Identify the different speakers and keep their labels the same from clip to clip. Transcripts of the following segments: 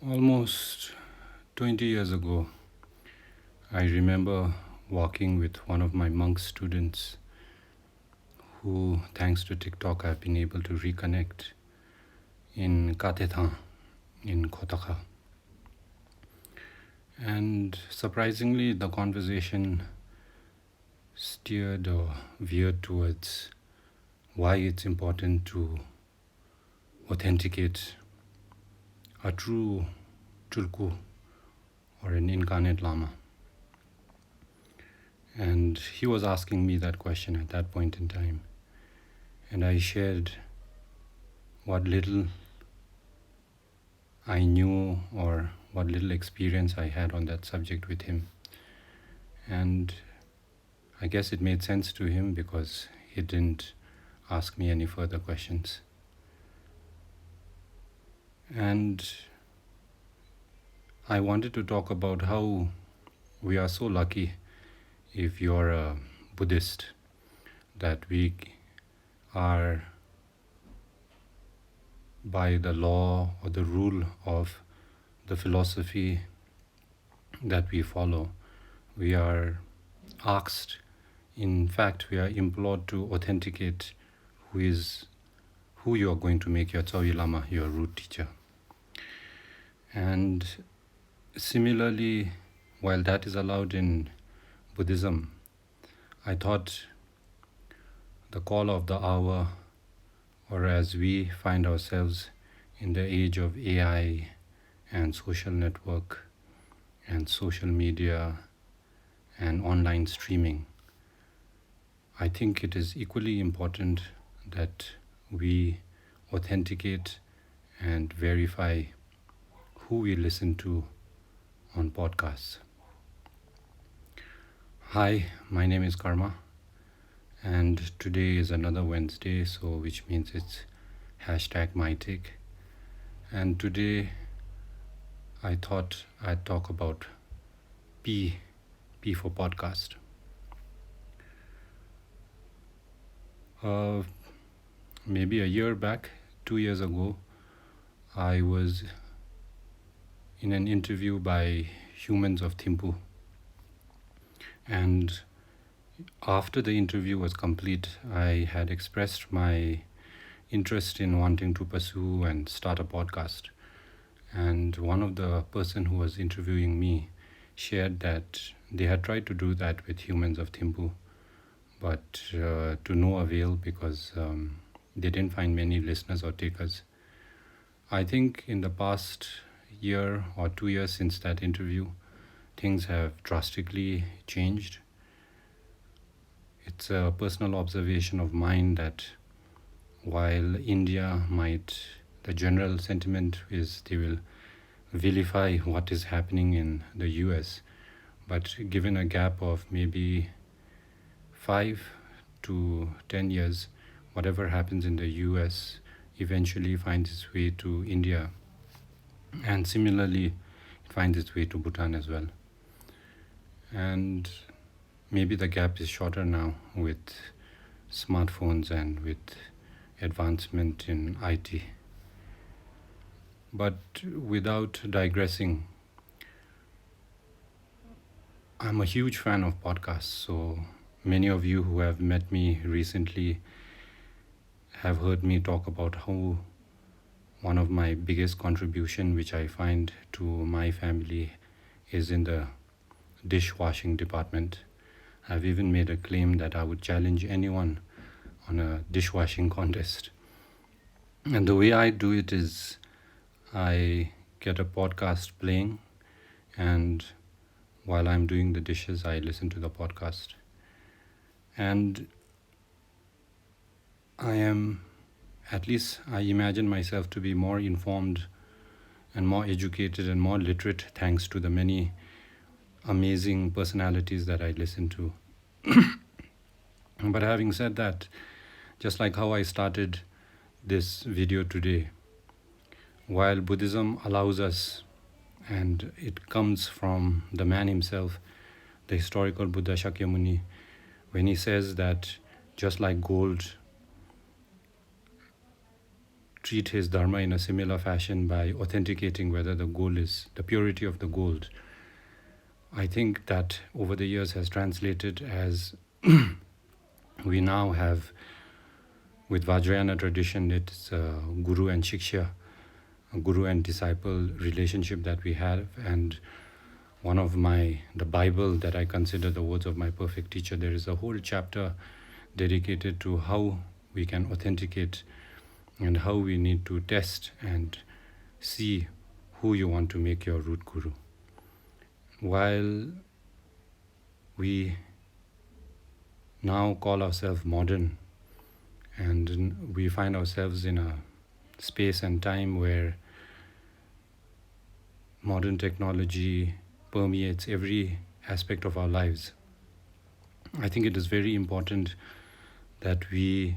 Speaker 1: Almost 20 years ago, I remember walking with one of my monk students who, thanks to TikTok, I've been able to reconnect in Katetha in Kotaka. And surprisingly, the conversation steered or veered towards why it's important to authenticate a true Tulku or an incarnate Lama. And he was asking me that question at that point in time. And I shared what little I knew or what little experience I had on that subject with him. And I guess it made sense to him because he didn't ask me any further questions. And I wanted to talk about how we are so lucky if you're a Buddhist that we are by the law or the rule of the philosophy that we follow. We are asked, in fact, we are implored to authenticate who you are going to make your Tsawi Lama, your root teacher. And similarly, while that is allowed in Buddhism, I thought the call of the hour, or as we find ourselves in the age of AI and social network and social media and online streaming, I think it is equally important that we authenticate and verify who we listen to on podcasts. Hi, my name is Karma, and today is another Wednesday, so which means it's #mytake. And today I thought I'd talk about P for podcast. Maybe a year back, 2 years ago, I was in an interview by Humans of Thimphu. And after the interview was complete, I had expressed my interest in wanting to pursue and start a podcast. And one of the person who was interviewing me shared that they had tried to do that with Humans of Thimphu, but to no avail because they didn't find many listeners or takers. I think in the past year or 2 years since that interview, things have drastically changed. It's a personal observation of mine that while India the general sentiment is they will vilify what is happening in the US, but given a gap of maybe 5 to 10 years, whatever happens in the US eventually finds its way to India, and similarly it finds its way to Bhutan as well. And maybe the gap is shorter now with smartphones and with advancement in IT. But without digressing, I'm a huge fan of podcasts, so many of you who have met me recently have heard me talk about how one of my biggest contribution which I find to my family is in the dishwashing department. I've even made a claim that I would challenge anyone on a dishwashing contest. And the way I do it is I get a podcast playing, and while I'm doing the dishes, I listen to the podcast. And I imagine myself to be more informed and more educated and more literate thanks to the many amazing personalities that I listen to. But having said that, just like how I started this video today, while Buddhism allows us, and it comes from the man himself, the historical Buddha Shakyamuni, when he says that just like gold treat his dharma in a similar fashion by authenticating whether the gold is the purity of the gold. I think that over the years has translated as we now have, with Vajrayana tradition, it's guru and shiksha, a guru and disciple relationship that we have. And one of the Bible that I consider the words of my perfect teacher, there is a whole chapter dedicated to how we can authenticate and how we need to test and see who you want to make your root guru. While we now call ourselves modern and we find ourselves in a space and time where modern technology permeates every aspect of our lives, I think it is very important that we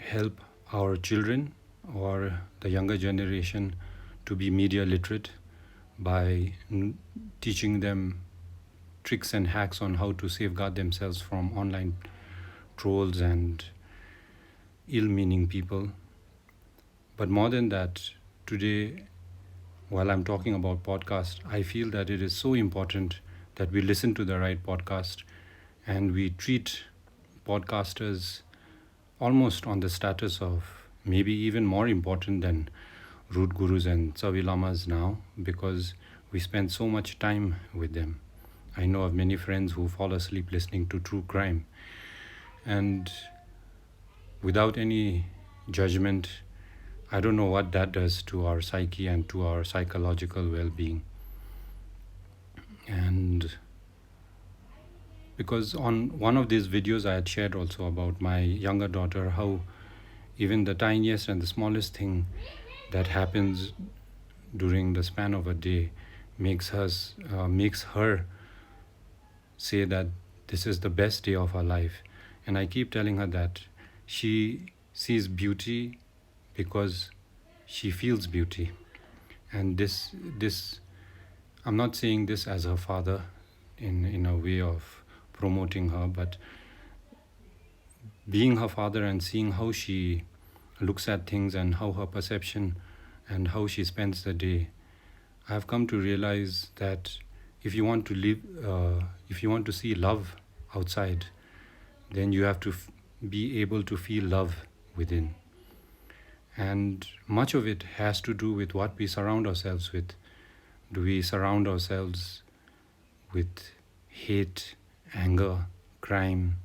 Speaker 1: help our children or the younger generation to be media literate by teaching them tricks and hacks on how to safeguard themselves from online trolls and ill-meaning people. But more than that, today, while I'm talking about podcast, I feel that it is so important that we listen to the right podcast and we treat podcasters almost on the status of maybe even more important than root gurus and Savi Lamas now, because we spend so much time with them. I know of many friends who fall asleep listening to true crime. And without any judgment, I don't know what that does to our psyche and to our psychological well-being. And because on one of these videos I had shared also about my younger daughter, how even the tiniest and the smallest thing that happens during the span of a day makes her say that this is the best day of her life. And I keep telling her that she sees beauty because she feels beauty. And this I'm not saying this as her father in a way of promoting her, but being her father and seeing how she looks at things and how her perception and how she spends the day, I have come to realize that if you want to live, if you want to see love outside, then you have to be able to feel love within. And much of it has to do with what we surround ourselves with. Do we surround ourselves with hate, anger, crime,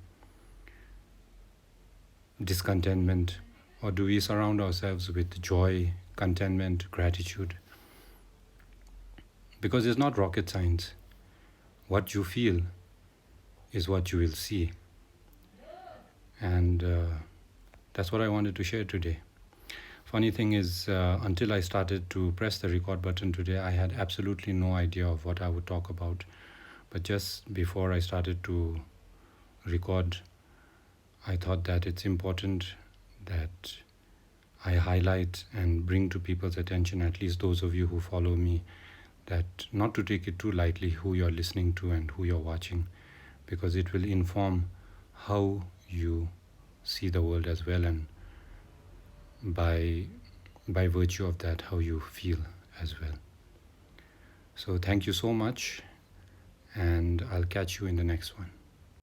Speaker 1: discontentment, or do we surround ourselves with joy, contentment, gratitude? Because it's not rocket science. What you feel is what you will see. And that's what I wanted to share today. Funny thing is, until I started to press the record button today, I had absolutely no idea of what I would talk about. But just before I started to record, I thought that it's important that I highlight and bring to people's attention, at least those of you who follow me, that not to take it too lightly who you're listening to and who you're watching, because it will inform how you see the world as well, and by virtue of that, how you feel as well. So thank you so much, and I'll catch you in the next one.